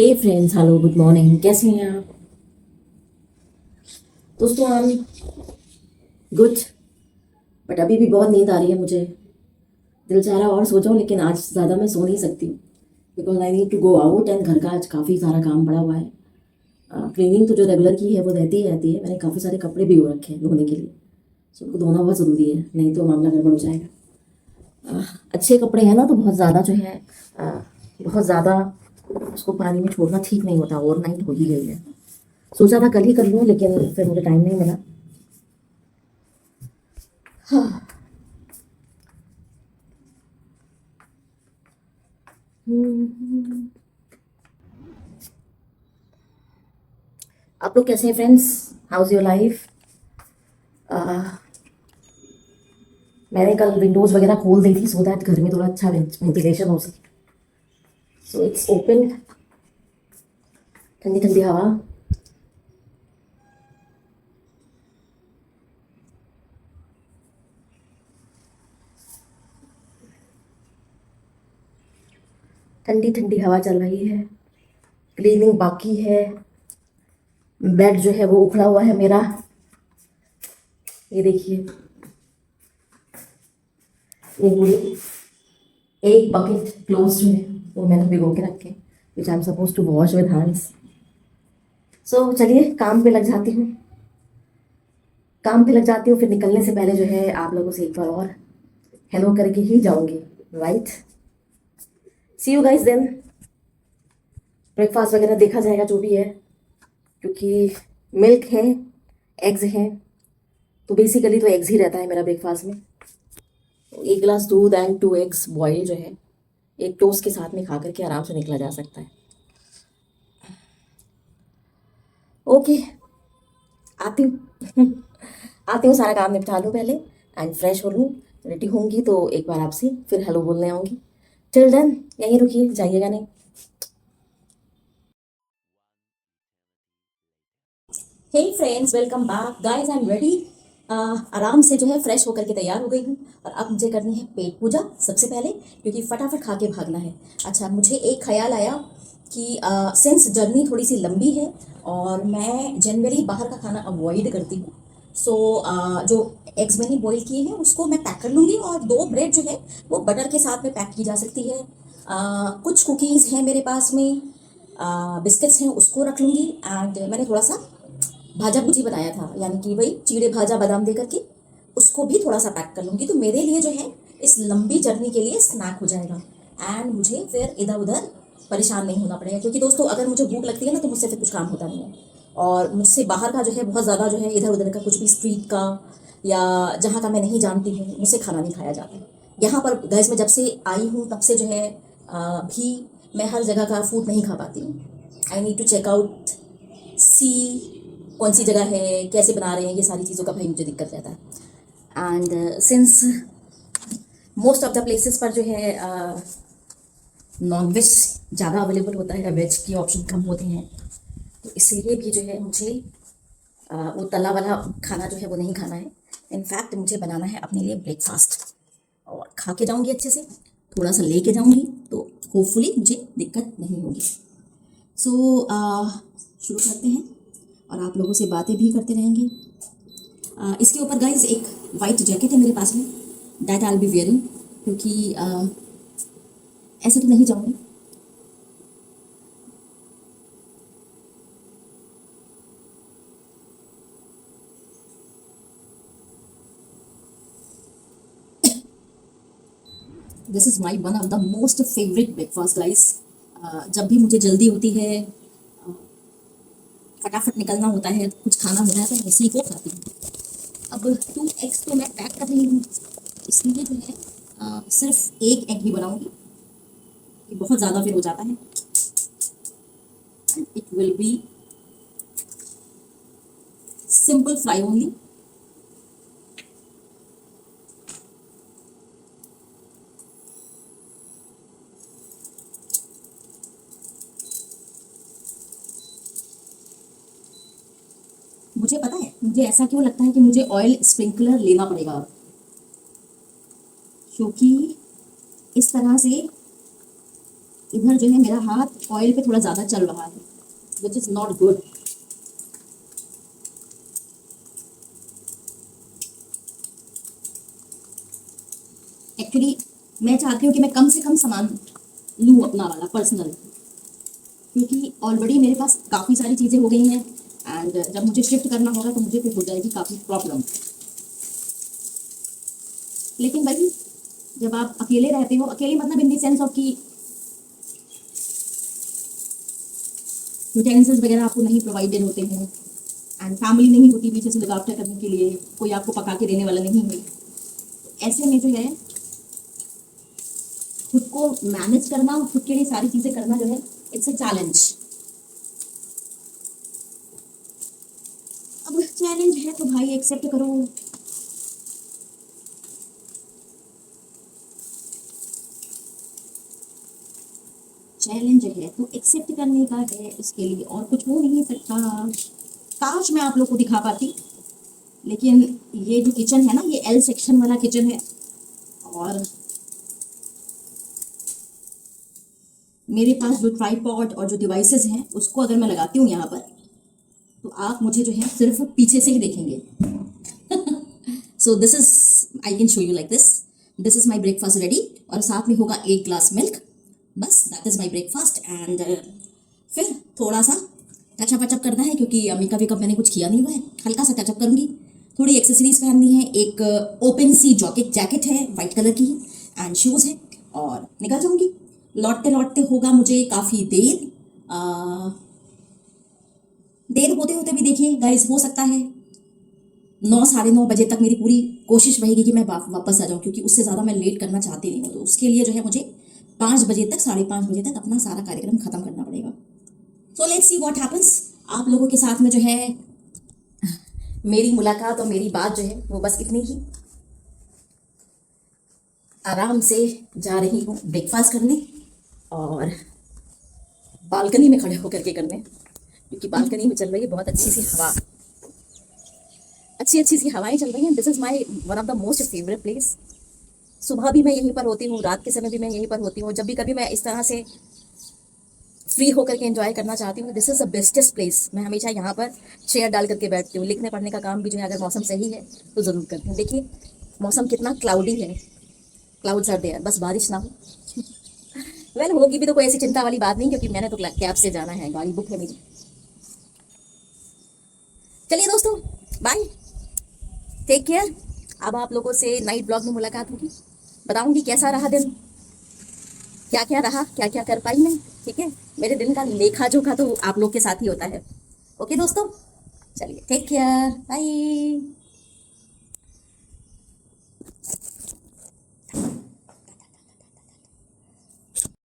हे friends, hello, good morning. कैसे हैं आप दोस्तों? आई एम गुड, बट अभी भी बहुत नींद आ रही है मुझे। दिल चाह रहा है और सो जाऊं, लेकिन आज ज़्यादा मैं सो नहीं सकती हूँ because I need to go out and घर का आज काफ़ी सारा काम पड़ा हुआ है। क्लीनिंग तो जो रेगुलर की है वो रहती ही रहती है। मैंने काफ़ी सारे कपड़े भी हो रखे हैं धोने के लिए, सो उनको धोना बहुत ज़रूरी है, नहीं तो मामला गड़बड़ हो जाएगा। अच्छे कपड़े हैं ना तो बहुत ज़्यादा जो है बहुत ज़्यादा उसको पानी में छोड़ना ठीक नहीं होता। ओवरनाइट हो ही गई है। सोचा था कल ही कर लूँ, लेकिन फिर मुझे टाइम नहीं मिला। हाँ। आप लोग कैसे हैं फ्रेंड्स? House your life? मैंने कल विंडोज़ वगैरह खोल दी थी सो दैट घर में थोड़ा अच्छा वेंटिलेशन हो सके। सो इट्स ओपन, ठंडी ठंडी हवा। ठंडी ठंडी हवा चल रही है। क्लीनिंग बाकी है। बेड जो है वो उखड़ा हुआ है मेरा, ये देखिए। ये पूरी एक बकेट क्लोथ जो है वो मैंने भिगो के रखे, which I am suppose to wash with hands. So चलिए काम पे लग जाती हूँ। काम पे लग जाती हूँ, फिर निकलने से पहले जो है आप लोगों से एक बार और हेलो करके ही जाऊंगी। Right, see you guys then. Breakfast वगैरह देखा जाएगा जो भी है, क्योंकि मिल्क है, एग्स हैं, तो बेसिकली तो एग्स ही रहता है मेरा ब्रेकफास्ट में। तो एक गिलास दूध एंड 2 एग्स बॉयल जो है एक टोस्ट के साथ में खा करके आराम से निकला जा सकता है। ओके, आती हूँ। आती हूँ, सारा काम निपटा लूँ पहले एंड फ्रेश हो लूँ। रेडी होंगी तो एक बार आपसे फिर हेलो बोलने आऊँगी। टिल देन यहीं रुकिए, जाइएगा नहीं। Hey friends, welcome back guys. I am ready. आराम से जो है फ्रेश होकर के तैयार हो गई हूँ और अब मुझे करनी है पेट पूजा सबसे पहले, क्योंकि फटाफट खा के भागना है। अच्छा, मुझे एक ख्याल आया कि सिंस जर्नी थोड़ी सी लंबी है और मैं जनरली बाहर का खाना अवॉइड करती हूँ, सो जो एग्स मैंने बॉईल किए हैं उसको मैं पैक कर लूँगी और 2 ब्रेड जो है वो बटर के साथ में पैक की जा सकती है। कुछ कुकीज़ हैं मेरे पास में, बिस्किट्स हैं उसको रख लूँगी एंड मैंने थोड़ा सा भाजा भुजी बनाया था, यानी कि वही चीड़े भाजा बादाम दे करके उसको भी थोड़ा सा पैक कर लूँगी। तो मेरे लिए जो है इस लंबी जर्नी के लिए स्नैक हो जाएगा एंड मुझे फिर इधर उधर परेशान नहीं होना पड़ेगा, क्योंकि दोस्तों अगर मुझे भूख लगती है ना तो मुझसे फिर कुछ काम होता नहीं है। और मुझसे बाहर का जो है बहुत ज़्यादा जो है इधर उधर का कुछ भी स्ट्रीट का या जहाँ का मैं नहीं जानती हूँ मुझसे खाना नहीं खाया जाता। यहाँ पर गैस में जब से आई हूँ तब से जो है भी मैं हर जगह का फूड नहीं खा पाती हूँ। I need to check out, see कौन सी जगह है, कैसे बना रहे हैं, ये सारी चीज़ों का भाई मुझे दिक्कत रहता है। And since most of the places पर जो है नॉन वेज ज़्यादा अवेलेबल होता है, वेज की ऑप्शन कम होते हैं, तो इसीलिए भी जो है मुझे वो तला वाला खाना जो है वो नहीं खाना है। इनफैक्ट मुझे बनाना है अपने लिए ब्रेकफास्ट और खा के जाऊंगी अच्छे से, थोड़ा सा लेके जाऊंगी तो होपफुली मुझे दिक्कत नहीं होगी। सो शुरू करते हैं और आप लोगों से बातें भी करते रहेंगे। इसके ऊपर गाइज एक वाइट जैकेट है मेरे पास में, that I will be wearing, क्योंकि ऐसे तो नहीं जाऊंगी। This is my one of the most favourite breakfast guys. जब भी मुझे जल्दी होती है, फटाफट निकलना होता है, कुछ खाना होता है, तो मैं इसी को खाती हूँ। अब 2 एग्स तो मैं पैक कर रही हूँ, इसलिए जो है सिर्फ एक एग ही बनाऊंगी, ये बहुत ज़्यादा फिर हो जाता है। It will be simple fry only. मुझे पता है मुझे ऐसा क्यों लगता है कि मुझे ऑयल स्प्रिंकलर लेना पड़ेगा अब, क्योंकि इस तरह से इधर जो है मेरा हाथ ऑयल पे थोड़ा ज़्यादा चल रहा है, which is not good. Actually मैं चाहती हूँ कि मैं कम से कम सामान लूँ अपना वाला पर्सनल, क्योंकि ऑलरेडी मेरे पास काफ़ी सारी चीज़ें हो गई हैं एंड जब मुझे शिफ्ट करना होगा तो मुझे फिर हो जाएगी काफ़ी प्रॉब्लम। लेकिन भाई जब आप अकेले रहते हो, अकेले मतलब इन द सेंस ऑफ कि यूटेंसिल्स वगैरह आपको नहीं प्रोवाइडेड होते हैं एंड फैमिली नहीं होती पीछे से लुक आफ्टर करने के लिए, कोई आपको पका के देने वाला नहीं है, ऐसे में जो है खुद को मैनेज करना, खुद के लिए सारी चीज़ें करना जो है इट्स अ चैलेंज। अब चैलेंज है तो भाई एक्सेप्ट करो। चैलेंज है तो एक्सेप्ट करने का है, इसके लिए और कुछ हो नहीं सकता। काश मैं आप लोग को दिखा पाती, लेकिन ये जो किचन है ना, ये एल सेक्शन वाला किचन है और मेरे पास जो ट्राइपॉड और जो डिवाइसेस हैं उसको अगर मैं लगाती हूँ यहाँ पर, तो आप मुझे जो है सिर्फ पीछे से ही देखेंगे। So this is, I can show you like this is my breakfast ready, और साथ में होगा 1 ग्लास मिल्क, बस that is my breakfast. And फिर थोड़ा सा टचअप वचअप करना है, क्योंकि मेकअप वेकअप मैंने कुछ किया नहीं हुआ है, हल्का सा टचअप करूँगी, थोड़ी एक्सेसरीज पहननी है, एक ओपन सी जैकेट है वाइट कलर की एंड शूज़ है, और निकल जाऊँगी। लौटते लौटते होगा मुझे काफ़ी देर, देर होते होते भी देखिए गाइस हो सकता है 9 साढ़े 9 बजे तक मेरी पूरी कोशिश रहेगी कि मैं वापस आ जाऊँ, क्योंकि उससे ज़्यादा मैं लेट करना चाहती नहीं हूँ। तो उसके लिए जो है मुझे 5 बजे तक, 5:30 बजे तक अपना सारा कार्यक्रम खत्म करना पड़ेगा। So let's see what happens. आप लोगों के साथ में जो है मेरी मुलाकात और मेरी बात जो है वो बस इतनी ही। आराम से जा रही हूँ ब्रेकफास्ट करने और बालकनी में खड़े होकर के करने, क्योंकि बालकनी में चल रही है बहुत अच्छी सी हवा, अच्छी सी हवाएं चल रही हैं। This is my one of the most favourite place. सुबह भी मैं यहीं पर होती हूँ, रात के समय भी मैं यहीं पर होती हूँ, जब भी कभी मैं इस तरह से फ्री होकर के एंजॉय करना चाहती हूँ, this is the bestest place. मैं हमेशा यहाँ पर चेयर डाल करके बैठती हूँ। लिखने पढ़ने का काम भी जो है अगर मौसम सही है तो ज़रूर करती हूँ। देखिए मौसम कितना क्लाउडी है, क्लाउड्स आर देयर, बस बारिश ना हो। वेल होगी भी तो कोई ऐसी चिंता वाली बात नहीं, क्योंकि मैंने तो कैब से जाना है, गाड़ी बुक है मेरी। चलिए दोस्तों, बाय, टेक केयर। अब आप लोगों से नाइट ब्लॉग में मुलाकात होगी, बताऊंगी कैसा रहा दिन, क्या क्या रहा, क्या क्या कर पाई मैं। ठीक है, मेरे दिन का लेखा जोखा तो आप लोग के साथ ही होता है। ओके दोस्तों, चलिए टेक केयर, बाय।